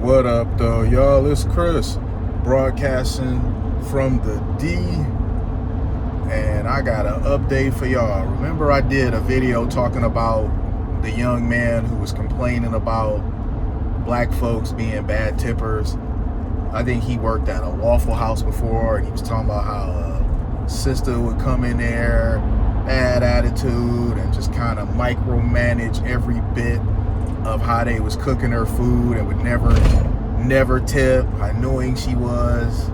What up, though, y'all? It's Chris, broadcasting from the D, and I got an update for y'all. Remember, I did a video talking about the young man who was complaining about black folks being bad tippers. I think he worked at a Waffle House before, and he was talking about how a sister would come in there, bad attitude, and just kind of micromanage every bit of how they was cooking her food and would never tip, how annoying she was.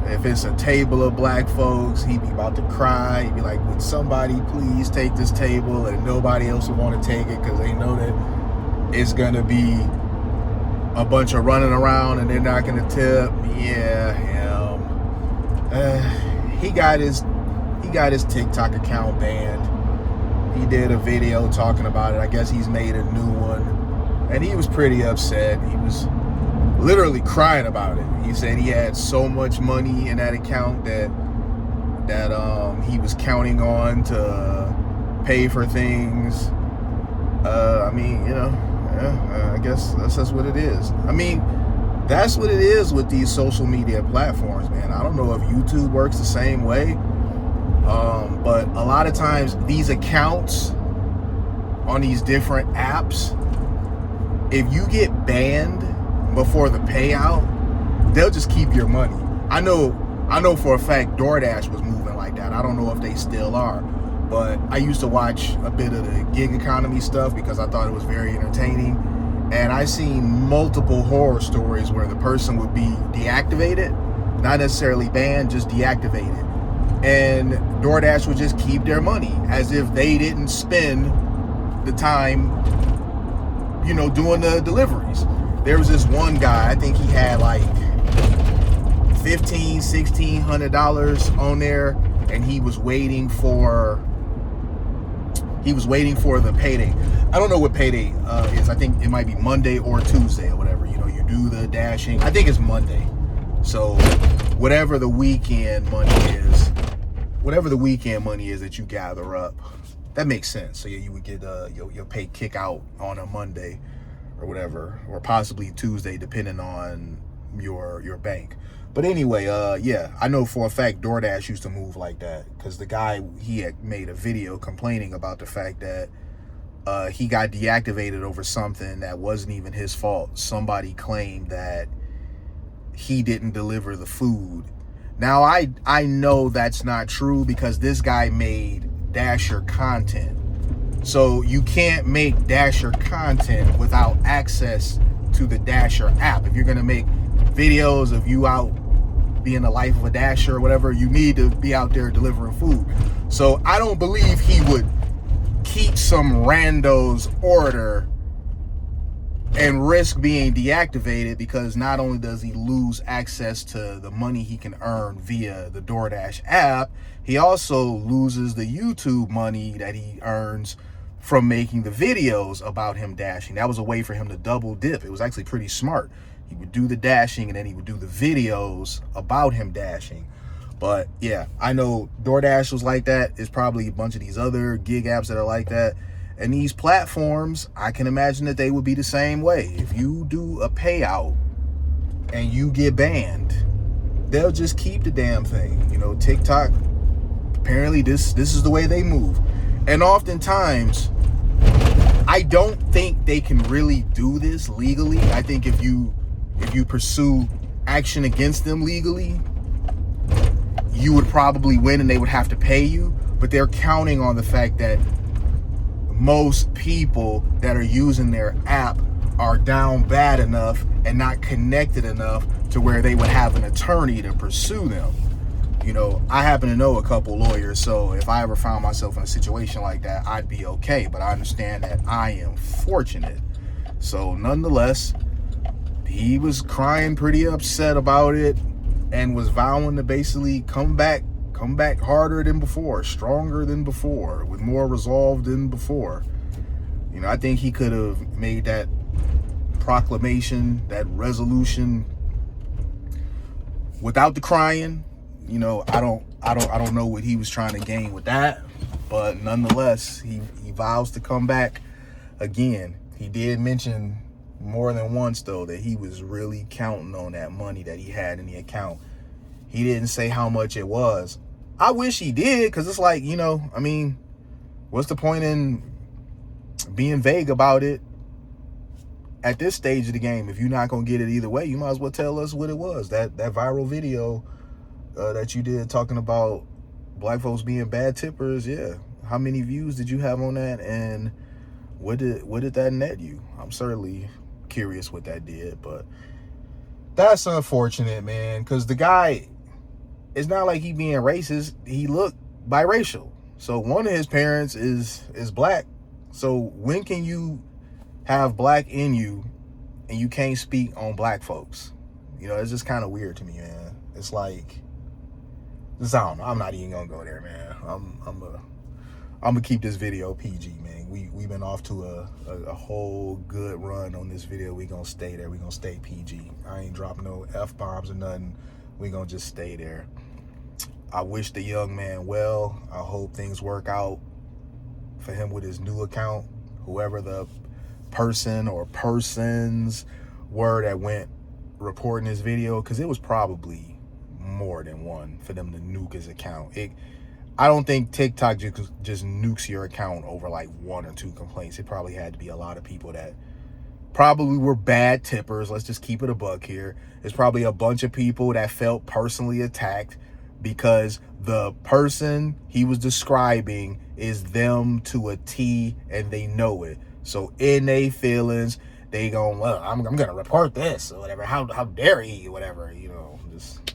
If it's a table of black folks, he'd be about to cry. He'd be like, would somebody please take this table? And nobody else would want to take it because they know that it's gonna be a bunch of running around and they're not gonna tip. Yeah, him. He got his TikTok account banned. He did a video talking about it. I guess he's made a new one, and he was pretty upset. He was literally crying about it. He said he had so much money in that account that he was counting on to pay for things. I guess that's what it is. I mean, that's what it is with these social media platforms, man. I don't know if YouTube works the same way. But a lot of times these accounts on these different apps, if you get banned before the payout, they'll just keep your money. I know for a fact DoorDash was moving like that. I don't know if they still are, but I used to watch a bit of the gig economy stuff because I thought it was very entertaining. And I seen multiple horror stories where the person would be deactivated, not necessarily banned, just deactivated. And DoorDash would just keep their money as if they didn't spend the time, doing the deliveries. There was this one guy, I think he had like $1,600 on there, and he was waiting for the payday. I don't know what payday is. I think it might be Monday or Tuesday or whatever. You do the dashing. I think it's Monday. So whatever the weekend money is that you gather up, that makes sense. So yeah, you would get your pay kick out on a Monday or whatever, or possibly Tuesday, depending on your bank. But anyway, I know for a fact DoorDash used to move like that, because the guy, he had made a video complaining about the fact that he got deactivated over something that wasn't even his fault. Somebody claimed that he didn't deliver the food. Now, I know that's not true because this guy made Dasher content. So you can't make Dasher content without access to the Dasher app. If you're going to make videos of you out being the life of a Dasher or whatever, you need to be out there delivering food. So I don't believe he would keep some rando's order and risk being deactivated, because not only does he lose access to the money he can earn via the DoorDash app, he also loses the YouTube money that he earns from making the videos about him dashing. That was a way for him to double dip. It was actually pretty smart. He would do the dashing and then he would do the videos about him dashing. But yeah, I know DoorDash was like that. There's probably a bunch of these other gig apps that are like that. And these platforms, I can imagine that they would be the same way. If you do a payout and you get banned, they'll just keep the damn thing. TikTok, apparently this is the way they move. And oftentimes, I don't think they can really do this legally. I think if you pursue action against them legally, you would probably win and they would have to pay you. But they're counting on the fact that most people that are using their app are down bad enough and not connected enough to where they would have an attorney to pursue them. I happen to know a couple lawyers, so if I ever found myself in a situation like that, I'd be okay. But I understand that I am fortunate. So nonetheless, he was crying, pretty upset about it, and was vowing to basically come back harder than before, stronger than before, with more resolve than before. I think he could have made that proclamation, that resolution, without the crying. I don't know what he was trying to gain with that, but nonetheless, he vows to come back again. He did mention more than once, though, that he was really counting on that money that he had in the account. He didn't say how much it was. I wish he did, because it's like, you know, I mean, what's the point in being vague about it at this stage of the game? If you're not going to get it either way, you might as well tell us what it was. That viral video that you did talking about black folks being bad tippers, yeah. How many views did you have on that, and what did that net you? I'm certainly curious what that did, but that's unfortunate, man, because the guy, it's not like he being racist. He looked biracial. So one of his parents is black. So when can you have black in you and you can't speak on black folks? You know, it's just kind of weird to me, man. It's like, I don't know. I'm not even gonna go there, man. I'm gonna keep this video PG, man. We've been off to a whole good run on this video. We gonna stay there. We gonna stay PG. I ain't drop no F-bombs or nothing. We gonna just stay there. I wish the young man well. I hope things work out for him with his new account. Whoever the person or persons were that went reporting this video, because it was probably more than one for them to nuke his account. I don't think TikTok just nukes your account over like one or two complaints. It probably had to be a lot of people that probably were bad tippers. Let's just keep it a buck here. It's probably a bunch of people that felt personally attacked because the person he was describing is them to a T, and they know it. So in their feelings, they going, well, I'm gonna report this or whatever. How dare he or whatever, you know. Just,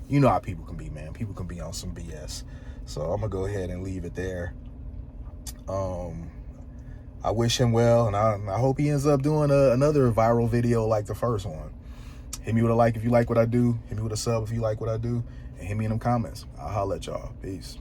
you know how people can be, man. People can be on some BS. So I'm gonna go ahead and leave it there. I wish him well, and I hope he ends up doing another viral video like the first one. Hit me with a like if you like what I do. Hit me with a sub if you like what I do. And hit me in them comments. I'll holler at y'all. Peace.